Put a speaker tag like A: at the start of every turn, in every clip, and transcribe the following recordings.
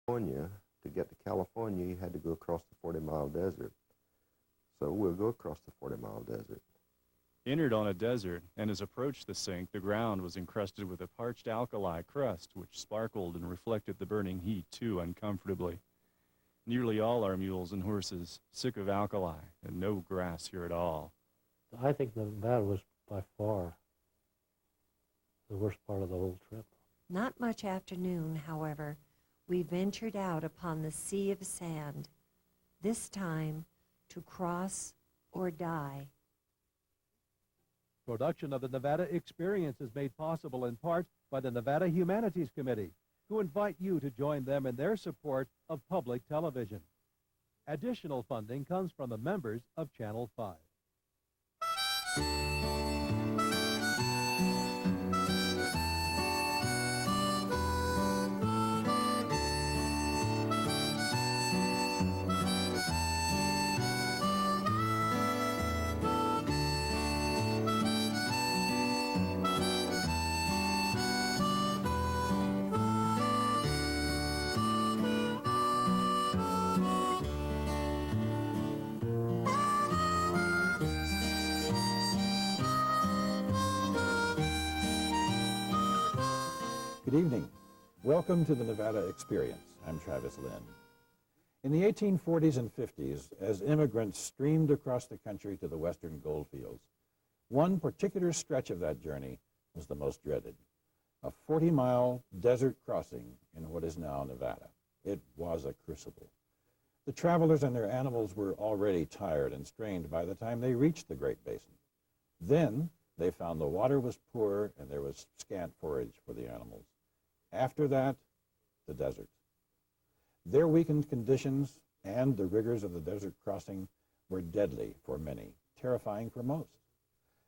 A: California. To get to California, you had to go across the 40-mile desert. So we'll go across the 40-mile desert.
B: Entered on a desert, and as approached the sink, the ground was encrusted with a parched alkali crust, which sparkled and reflected the burning heat too uncomfortably. Nearly all our mules and horses sick of alkali, and no grass here at all.
C: I think Nevada was by far the worst part of the whole trip.
D: Not much after noon, however, we ventured out upon the sea of sand, this time to cross or die.
E: Production of the Nevada Experience is made possible in part by the Nevada Humanities Committee, who invite you to join them in their support of public television. Additional funding comes from the members of Channel 5.
F: Good evening. Welcome to the Nevada Experience. I'm Travis Lynn. In the 1840s and 50s, as immigrants streamed across the country to the western goldfields, one particular stretch of that journey was the most dreaded, a 40-mile desert crossing in what is now Nevada. It was a crucible. The travelers and their animals were already tired and strained by the time they reached the Great Basin. Then they found the water was poor and there was scant forage for the animals. After that, the desert. Their weakened conditions and the rigors of the desert crossing were deadly for many, terrifying for most.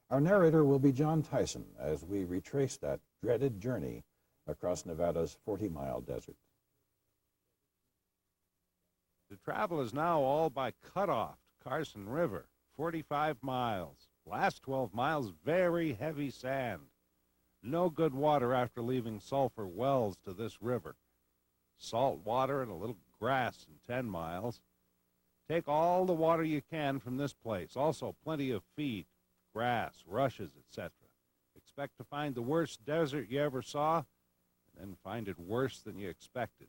F: Our narrator will be John Tyson as we retrace that dreaded journey across Nevada's 40-mile desert.
G: The travel is now all by cutoff to Carson River, 45 miles. Last 12 miles, very heavy sand. No good water after leaving sulfur wells to this river. Salt water and a little grass in 10 miles. Take all the water you can from this place. Also plenty of feed, grass, rushes, etc. Expect to find the worst desert you ever saw, and then find it worse than you expected.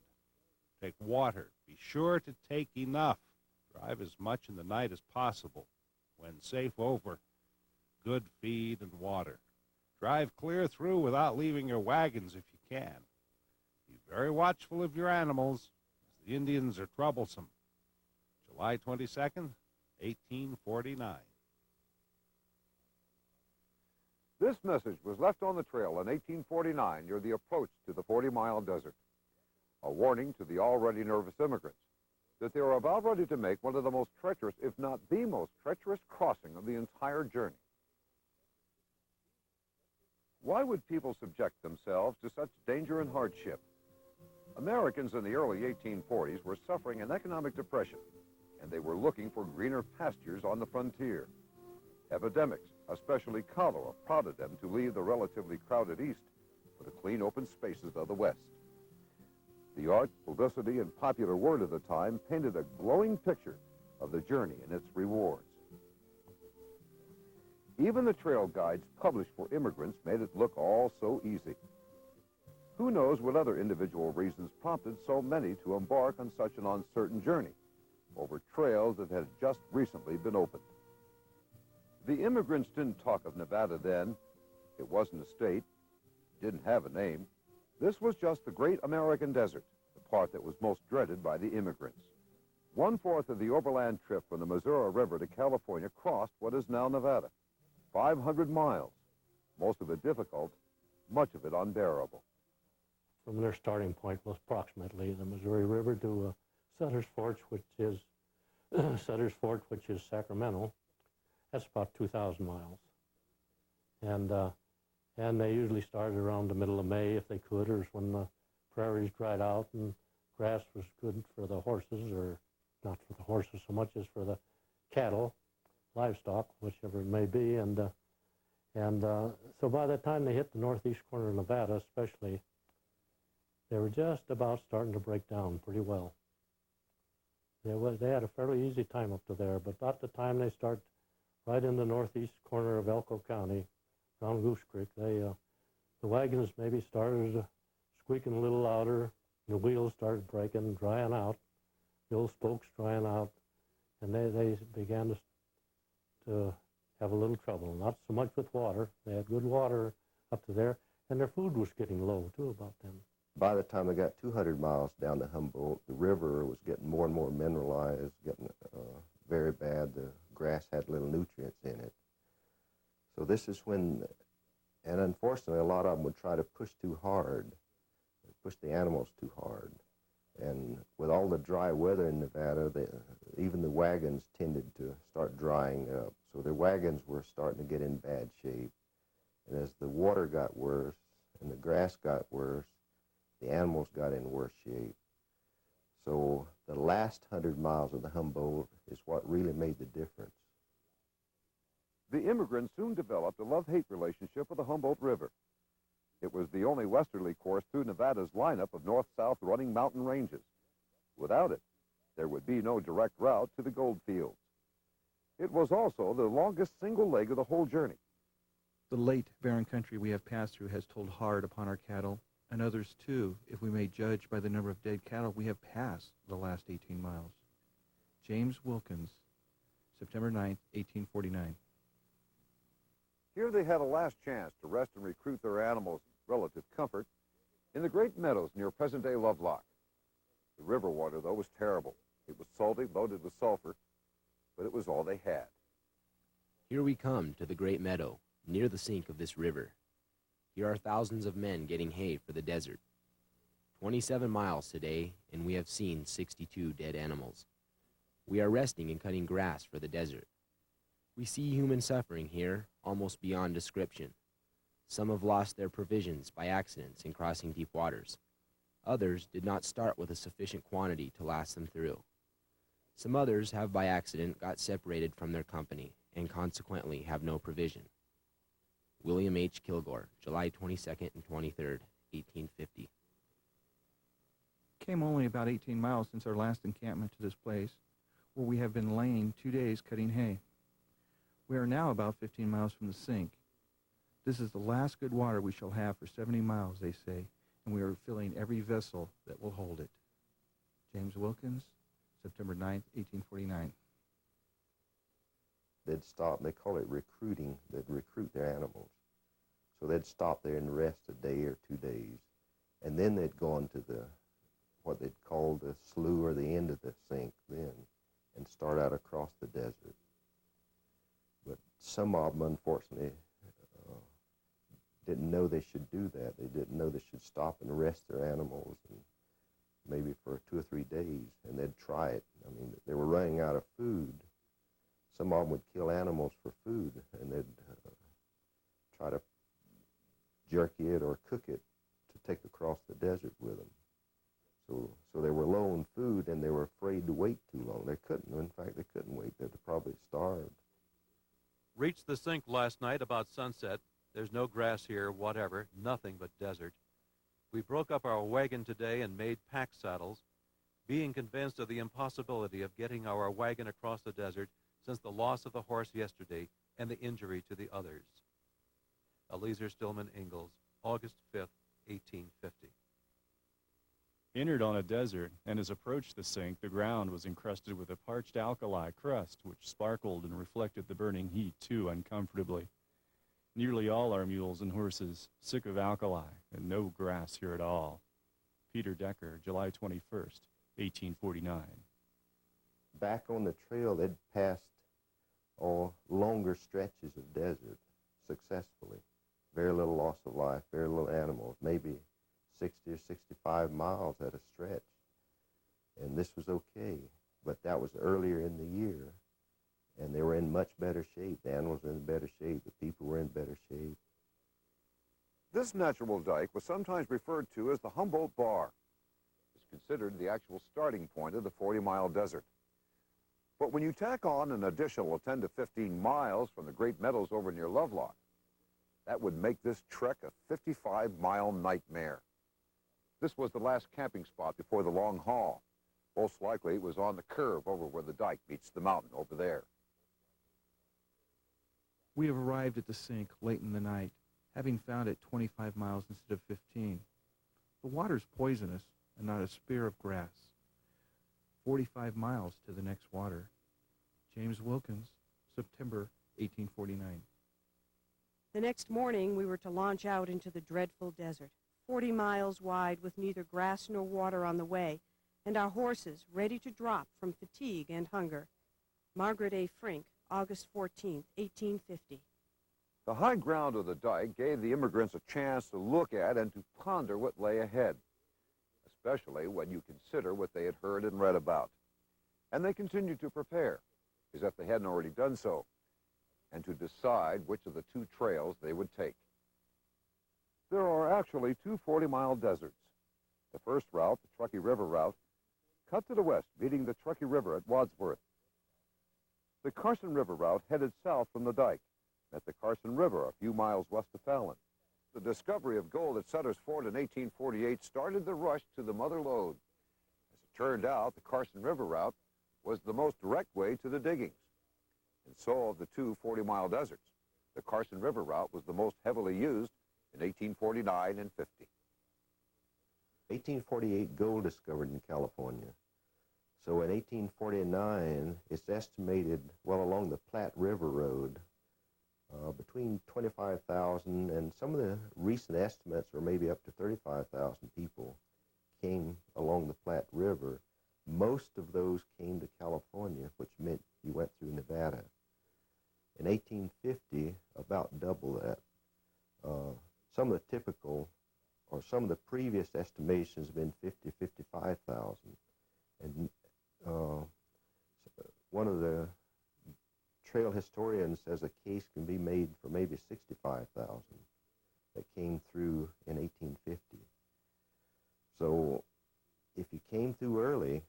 G: Take water. Be sure to take enough. Drive as much in the night as possible. When safe over, good feed and water. Drive clear through without leaving your wagons if you can. Be very watchful of your animals, as the Indians are troublesome. July 22nd, 1849.
H: This message was left on the trail in 1849 near the approach to the 40-mile desert. A warning to the already nervous immigrants that they are about ready to make one of the most treacherous, if not the most treacherous crossing of the entire journey. Why would people subject themselves to such danger and hardship? Americans in the early 1840s were suffering an economic depression, and they were looking for greener pastures on the frontier. Epidemics, especially cholera, prodded them to leave the relatively crowded East for the clean, open spaces of the West. The art, publicity, and popular word of the time painted a glowing picture of the journey and its rewards. Even the trail guides published for immigrants made it look all so easy. Who knows what other individual reasons prompted so many to embark on such an uncertain journey over trails that had just recently been opened. The immigrants didn't talk of Nevada then. It wasn't a state, didn't have a name. This was just the great American desert, the part that was most dreaded by the immigrants. 1/4 of the overland trip from the Missouri River to California crossed what is now Nevada. 500 miles, most of it difficult, much of it unbearable.
C: From their starting point was approximately the Missouri River to Sutter's Fort, which is Sacramento. That's about 2,000 miles. And they usually started around the middle of May if they could, or when the prairies dried out and grass was good for the horses, or not for the horses so much as for the cattle, livestock, whichever it may be. So by the time they hit the northeast corner of Nevada, especially, They were just about starting to break down pretty well. They had a fairly easy time up to there, but about the time they start right in the northeast corner of Elko County, around Goose Creek, the wagons maybe started squeaking a little louder, the wheels started breaking, drying out, the old spokes drying out, and they began to have a little trouble. Not so much with water. They had good water up to there, and their food was getting low, too, about then.
A: By the time they got 200 miles down the Humboldt, the river was getting more and more mineralized, getting very bad. The grass had little nutrients in it. So this is when, and unfortunately, a lot of them would try to push too hard, push the animals too hard. And with all the dry weather in Nevada, even the wagons tended to start drying up. So the wagons were starting to get in bad shape. And as the water got worse and the grass got worse, the animals got in worse shape. So the last 100 miles of the Humboldt is what really made the difference.
H: The immigrants soon developed a love-hate relationship with the Humboldt River. It was the only westerly course through Nevada's lineup of north-south running mountain ranges. Without it, there would be no direct route to the goldfields. It was also the longest single leg of the whole journey.
I: The late barren country we have passed through has told hard upon our cattle, and others too, if we may judge by the number of dead cattle we have passed the last 18 miles. James Wilkins, September 9, 1849.
H: Here they had a last chance to rest and recruit their animals in relative comfort in the great meadows near present-day Lovelock. The river water, though, was terrible. It was salty, loaded with sulfur, but it was all they had.
J: Here we come to the great meadow, near the sink of this river. Here are thousands of men getting hay for the desert. 27 miles today, and we have seen 62 dead animals. We are resting and cutting grass for the desert. We see human suffering here, almost beyond description. Some have lost their provisions by accidents in crossing deep waters. Others did not start with a sufficient quantity to last them through. Some others have by accident got separated from their company and consequently have no provision. William H. Kilgore, July 22nd and 23rd, 1850.
I: Came only about 18 miles since our last encampment to this place, where we have been laying 2 days cutting hay. We are now about 15 miles from the sink. This is the last good water we shall have for 70 miles, they say, and we are filling every vessel that will hold it. James Wilkins, September 9th, 1849.
A: They'd stop, they call it recruiting, they'd recruit their animals. So they'd stop there and rest a day or 2 days. And then they'd go on to what they'd call the slough or the end of the sink then, and start out across the desert. But some of them, unfortunately, didn't know they should do that. They didn't know they should stop and rest their animals, and maybe for 2 or 3 days, and they'd try it. I mean, they were running out of food. Some of them would kill animals for food, and they'd try to jerky it or cook it to take across the desert with them. So they were low on food, and they were afraid to wait too long. They couldn't. In fact, they couldn't wait. They'd probably starved.
K: Reached the sink last night about sunset. There's no grass here, whatever, nothing but desert. We broke up our wagon today and made pack saddles, being convinced of the impossibility of getting our wagon across the desert since the loss of the horse yesterday and the injury to the others. Eliezer Stillman Ingalls, August 5th, 1850.
B: Entered on a desert, and as approached the sink, the ground was encrusted with a parched alkali crust, which sparkled and reflected the burning heat too uncomfortably. Nearly all our mules and horses sick of alkali, and no grass here at all. Peter Decker, July 21st, 1849.
A: Back on the trail, they'd passed longer stretches of desert successfully. Very little loss of life, very little animals, maybe 60 or 65 miles at a stretch. And this was okay, but that was earlier in the year, and they were in much better shape. The animals were in better shape, the people were in better shape.
H: This natural dike was sometimes referred to as the Humboldt Bar. It's considered the actual starting point of the 40-mile desert. But when you tack on an additional 10 to 15 miles from the Great Meadows over near Lovelock, that would make this trek a 55-mile nightmare. This was the last camping spot before the long haul. Most likely it was on the curve over where the dike meets the mountain over there.
I: We have arrived at the sink late in the night, having found it 25 miles instead of 15. The water's poisonous and not a spear of grass. 45 miles to the next water. James Wilkins, September 1849.
L: The next morning, we were to launch out into the dreadful desert, 40 miles wide with neither grass nor water on the way, and our horses ready to drop from fatigue and hunger. Margaret A. Frink, August 14, 1850.
H: The high ground of the dike gave the immigrants a chance to look at and to ponder what lay ahead, especially when you consider what they had heard and read about. And they continued to prepare, as if they hadn't already done so, and to decide which of the two trails they would take. There are actually two 40-mile deserts. The first route, the Truckee River route, cut to the west, meeting the Truckee River at Wadsworth. The Carson River route headed south from the dike, at the Carson River a few miles west of Fallon. The discovery of gold at Sutter's Fort in 1848 started the rush to the mother lode. As it turned out, the Carson River route was the most direct way to the diggings. And so of the two 40-mile deserts, the Carson River route was the most heavily used in 1849 and 50.
A: 1848, gold discovered in California. So in 1849, it's estimated, well, along the Platte River Road, between 25,000 and some of the recent estimates are maybe up to 35,000 people came along the Platte River. Most of those came to California, which meant you went through Nevada. In 1850, about double that. Some of the typical, or some of the previous estimations have been 50, 55,000. And one of the trail historians says a case can be made for maybe 65,000 that came through in 1850. So if you came through early,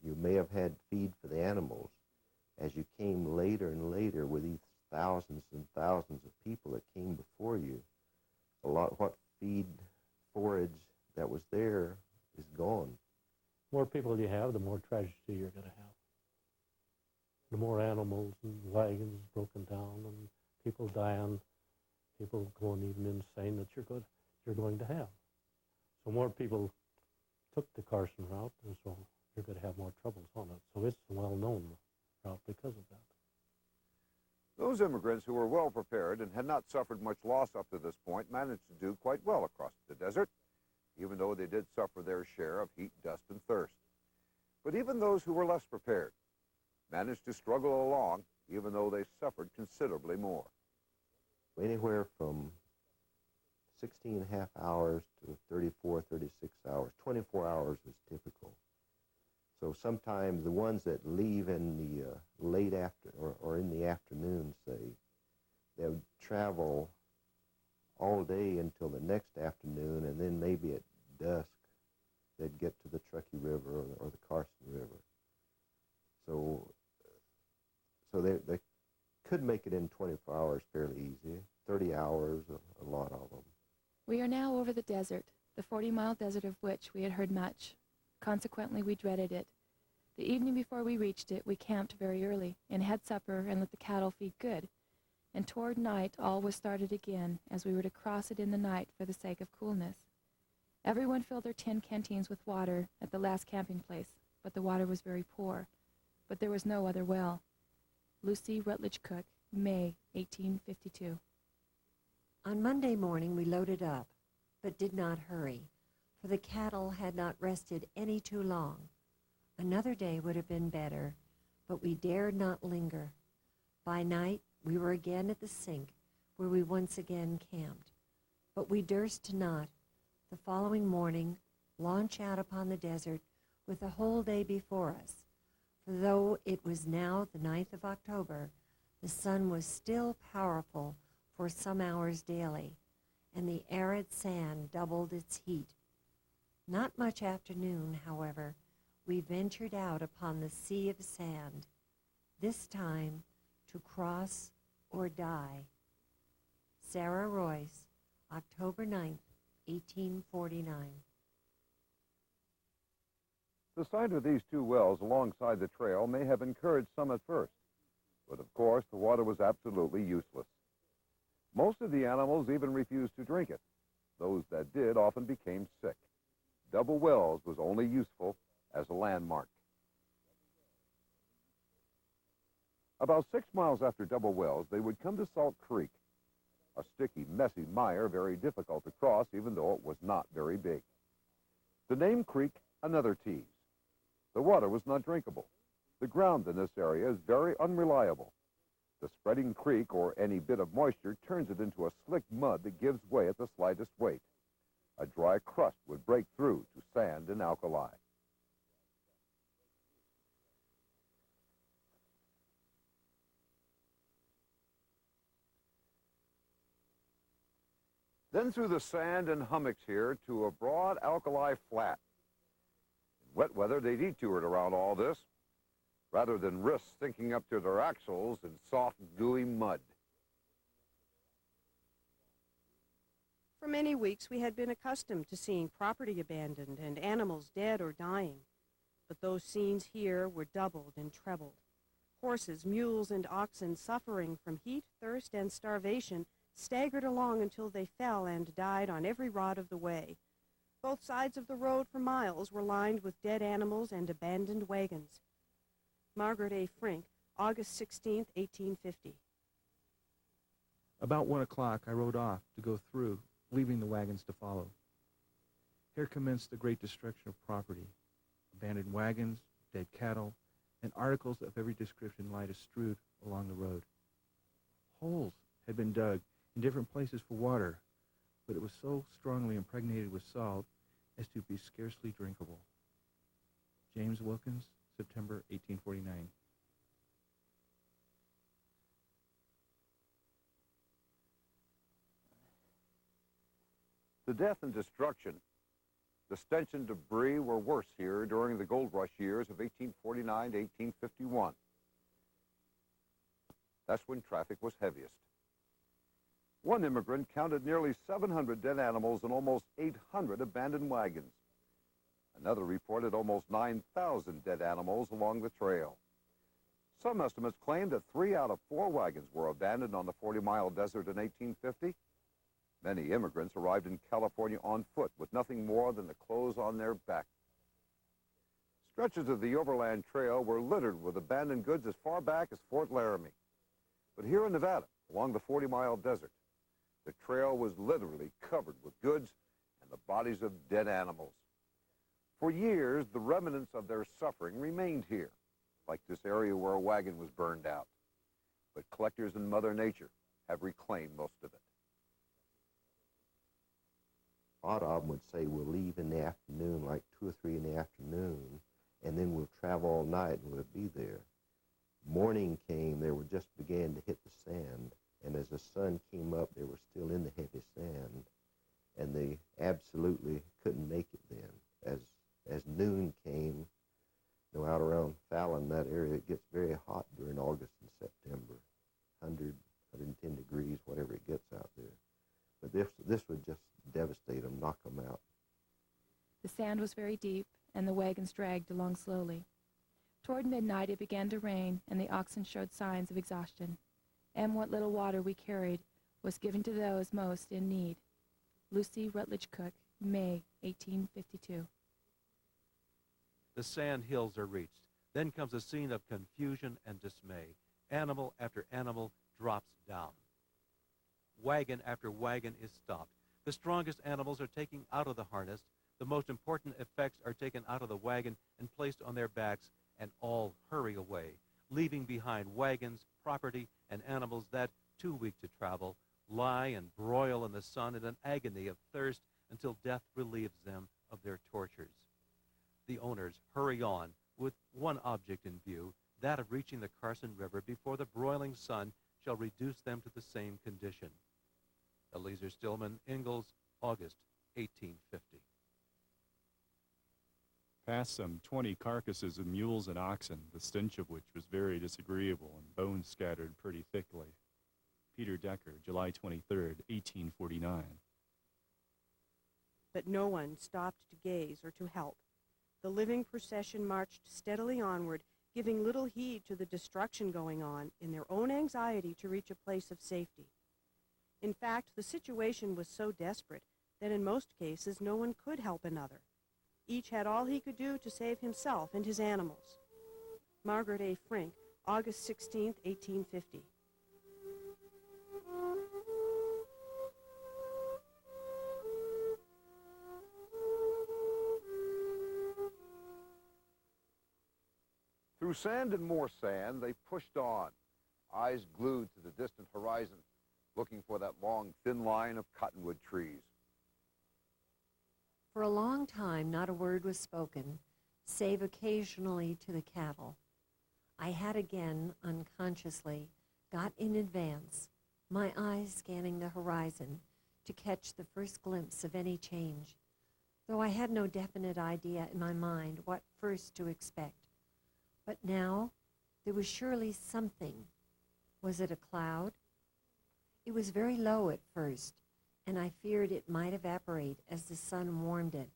A: you may have had feed for the animals. As you came later and later with these thousands and thousands of people that came before you, a lot what feed, forage that was there is gone.
C: The more people you have, the more tragedy you're going to have. The more animals and wagons broken down and people dying, people going even insane that you're going to have. So more people took the Carson route, and so you're going to have more troubles on it. So it's a well-known route because of that.
H: Those immigrants who were well prepared and had not suffered much loss up to this point managed to do quite well across the desert, even though they did suffer their share of heat, dust, and thirst. But even those who were less prepared managed to struggle along, even though they suffered considerably more.
A: Anywhere from 16 and a half hours to 34, 36 hours. 24 hours is typical. So sometimes the ones that leave in the late after or in the afternoon, say, they would travel all day until the next afternoon, and then maybe at dusk they'd get to the Truckee River or the Carson River. So they could make it in 24 hours fairly easy. 30 hours, a lot of them.
M: We are now over the desert, the 40-mile desert of which we had heard much. Consequently, we dreaded it. The evening before we reached it, we camped very early and had supper and let the cattle feed good. And toward night, all was started again, as we were to cross it in the night for the sake of coolness. Everyone filled their tin canteens with water at the last camping place, but the water was very poor. But there was no other well. Lucy Rutledge Cook, May 1852.
D: On Monday morning we loaded up, but did not hurry, for the cattle had not rested any too long. Another day would have been better, but we dared not linger. By night we were again at the sink, where we once again camped. But we durst not, the following morning, launch out upon the desert with a whole day before us. For though it was now the 9th of October, the sun was still powerful for some hours daily, and the arid sand doubled its heat. Not much after noon, however, we ventured out upon the sea of sand, this time to cross or die. Sarah Royce, October 9th, 1849.
H: The sight of these two wells alongside the trail may have encouraged some at first, but of course the water was absolutely useless. Most of the animals even refused to drink it. Those that did often became sick. Double Wells was only useful as a landmark. About 6 miles after Double Wells, they would come to Salt Creek, a sticky, messy mire very difficult to cross even though it was not very big. The name Creek, another tease. The water was not drinkable. The ground in this area is very unreliable. The spreading creek or any bit of moisture turns it into a slick mud that gives way at the slightest weight. A dry crust would break through to sand and alkali. Then through the sand and hummocks here to a broad alkali flat. In wet weather, they detoured around all this, rather than risk sinking up to their axles in soft, gooey mud.
L: For many weeks, we had been accustomed to seeing property abandoned and animals dead or dying. But those scenes here were doubled and trebled. Horses, mules, and oxen suffering from heat, thirst, and starvation staggered along until they fell and died on every rod of the way. Both sides of the road for miles were lined with dead animals and abandoned wagons. Margaret A. Frink, August 16, 1850.
I: About 1 o'clock, I rode off to go through, leaving the wagons to follow. Here commenced the great destruction of property. Abandoned wagons, dead cattle, and articles of every description lie strewed along the road. Holes had been dug in different places for water, but it was so strongly impregnated with salt as to be scarcely drinkable. James Wilkins, September 1849.
H: The death and destruction, the stench and debris were worse here during the gold rush years of 1849 to 1851. That's when traffic was heaviest. One immigrant counted nearly 700 dead animals and almost 800 abandoned wagons. Another reported almost 9,000 dead animals along the trail. Some estimates claim that 3 out of 4 wagons were abandoned on the 40-mile desert in 1850. Many immigrants arrived in California on foot with nothing more than the clothes on their back. Stretches of the overland trail were littered with abandoned goods as far back as Fort Laramie. But here in Nevada, along the 40-mile desert, the trail was literally covered with goods and the bodies of dead animals. For years, the remnants of their suffering remained here, like this area where a wagon was burned out. But collectors and Mother Nature have reclaimed most of it.
A: A lot of them would say, we'll leave in the afternoon, like 2 or 3 in the afternoon, and then we'll travel all night and we'll be there. Morning came, they were just beginning to hit the sand, and as the sun came up, they were still in the heavy sand, and they absolutely couldn't make it then. As noon came, out around Fallon, that area, it gets very hot during August and September, 100, 110 degrees, whatever it gets out there. But this would just devastate them, knock them out.
M: The sand was very deep, and the wagons dragged along slowly. Toward midnight, it began to rain, and the oxen showed signs of exhaustion. And what little water we carried was given to those most in need. Lucy Rutledge Cook, May 1852.
K: The sand hills are reached. Then comes a scene of confusion and dismay. Animal after animal drops down. Wagon after wagon is stopped. The strongest animals are taken out of the harness. The most important effects are taken out of the wagon and placed on their backs, and all hurry away, leaving behind wagons, property, and animals that, too weak to travel, lie and broil in the sun in an agony of thirst until death relieves them of their tortures. The owners hurry on with one object in view, that of reaching the Carson River before the broiling sun shall reduce them to the same condition. Eliezer Stillman, Ingalls, August 1850.
B: Past some 20 carcasses of mules and oxen, the stench of which was very disagreeable, and bones scattered pretty thickly. Peter Decker, July 23, 1849.
L: But no one stopped to gaze or to help. The living procession marched steadily onward, giving little heed to the destruction going on in their own anxiety to reach a place of safety. In fact, the situation was so desperate that in most cases no one could help another. Each had all he could do to save himself and his animals. Margaret A. Frink, August 16, 1850.
H: Through sand and more sand, they pushed on, eyes glued to the distant horizon, looking for that long, thin line of cottonwood trees.
D: For a long time, not a word was spoken, save occasionally to the cattle. I had again, unconsciously, got in advance, my eyes scanning the horizon to catch the first glimpse of any change, though I had no definite idea in my mind what first to expect. But now, there was surely something. Was it a cloud? It was very low at first, and I feared it might evaporate as the sun warmed it.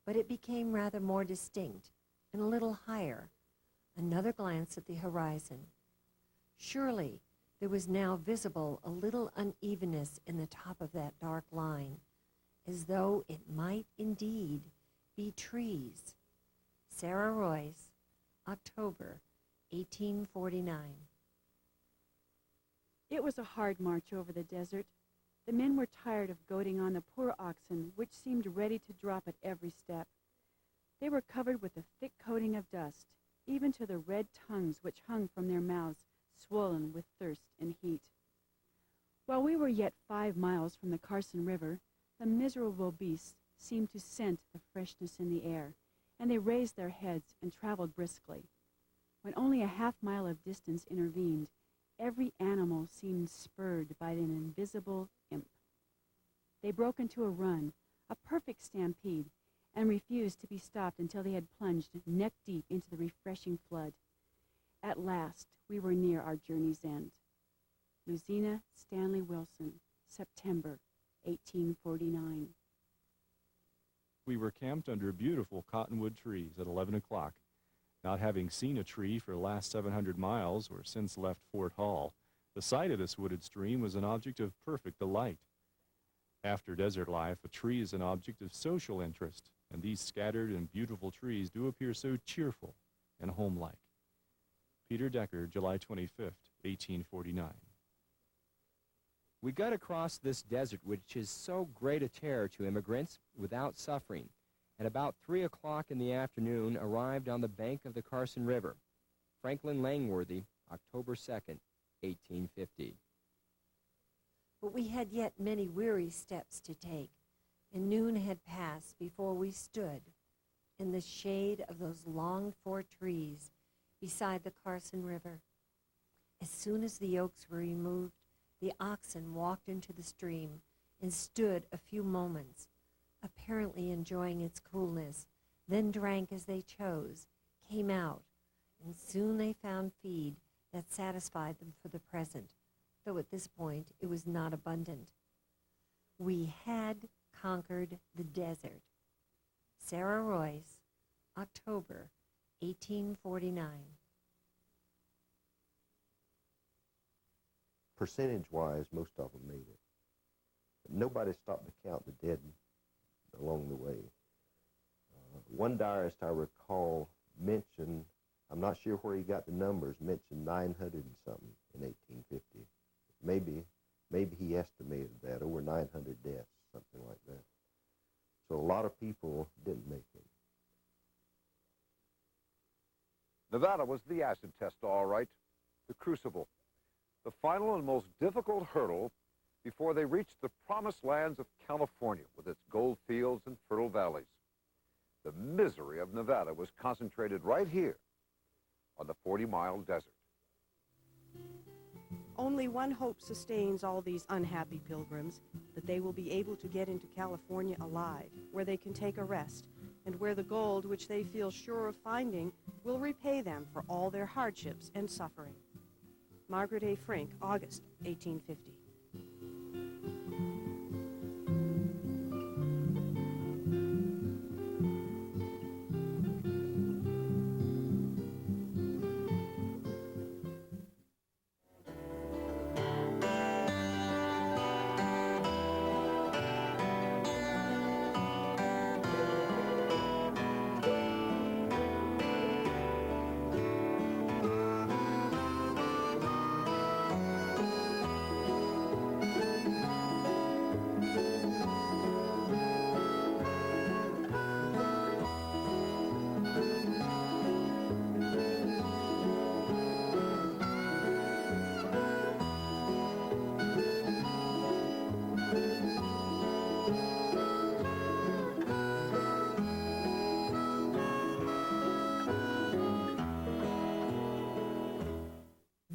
D: But it became rather more distinct and a little higher. Another glance at the horizon. Surely there was now visible a little unevenness in the top of that dark line, as though it might indeed be trees. Sarah Royce, October, 1849.
N: It was a hard march over the desert. The men were tired of goading on the poor oxen, which seemed ready to drop at every step. They were covered with a thick coating of dust, even to the red tongues which hung from their mouths, swollen with thirst and heat. While we were yet 5 miles from the Carson River, the miserable beasts seemed to scent the freshness in the air, and they raised their heads and traveled briskly. When only a half-mile of distance intervened, every animal seemed spurred by an invisible imp. They broke into a run, a perfect stampede, and refused to be stopped until they had plunged neck-deep into the refreshing flood. At last, we were near our journey's end. Luzina Stanley Wilson, September, 1849.
B: We were camped under beautiful cottonwood trees at 11 o'clock. Not having seen a tree for the last 700 miles or since left Fort Hall, the sight of this wooded stream was an object of perfect delight. After desert life, a tree is an object of social interest, and these scattered and beautiful trees do appear so cheerful and homelike. Peter Decker, July 25th, 1849.
O: We got across this desert, which is so great a terror to immigrants, without suffering. At about 3 o'clock in the afternoon, arrived on the bank of the Carson River. Franklin Langworthy, October 2nd, 1850.
D: But we had yet many weary steps to take, and noon had passed before we stood in the shade of those longed-for trees beside the Carson River. As soon as the yokes were removed, the oxen walked into the stream and stood a few moments, apparently enjoying its coolness, then drank as they chose, came out, and soon they found feed that satisfied them for the present, though at this point it was not abundant. We had conquered the desert. Sarah Royce, October, 1849.
A: Percentage-wise, most of them made it. But nobody stopped to count the dead along the way. One diarist I recall mentioned, I'm not sure where he got the numbers, mentioned 900 and something in 1850. Maybe he estimated that, over 900 deaths, something like that. So a lot of people didn't make it.
H: Nevada was the acid test, all right, the crucible, the final and most difficult hurdle before they reached the promised lands of California with its gold fields and fertile valleys. The misery of Nevada was concentrated right here on the 40-mile desert.
L: Only one hope sustains all these unhappy pilgrims, that they will be able to get into California alive, where they can take a rest, and where the gold which they feel sure of finding will repay them for all their hardships and suffering. Margaret A. Frink, August, 1850.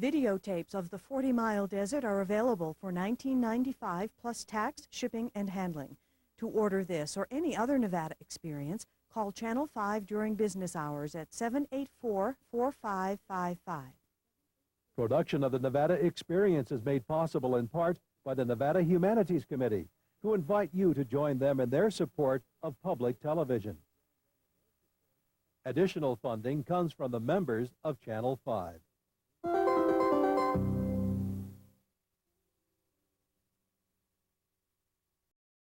L: Videotapes of the 40-mile desert are available for $19.95 plus tax, shipping, and handling. To order this or any other Nevada experience, call Channel 5 during business hours at 784-4555.
E: Production of the Nevada Experience is made possible in part by the Nevada Humanities Committee, who invite you to join them in their support of public television. Additional funding comes from the members of Channel 5.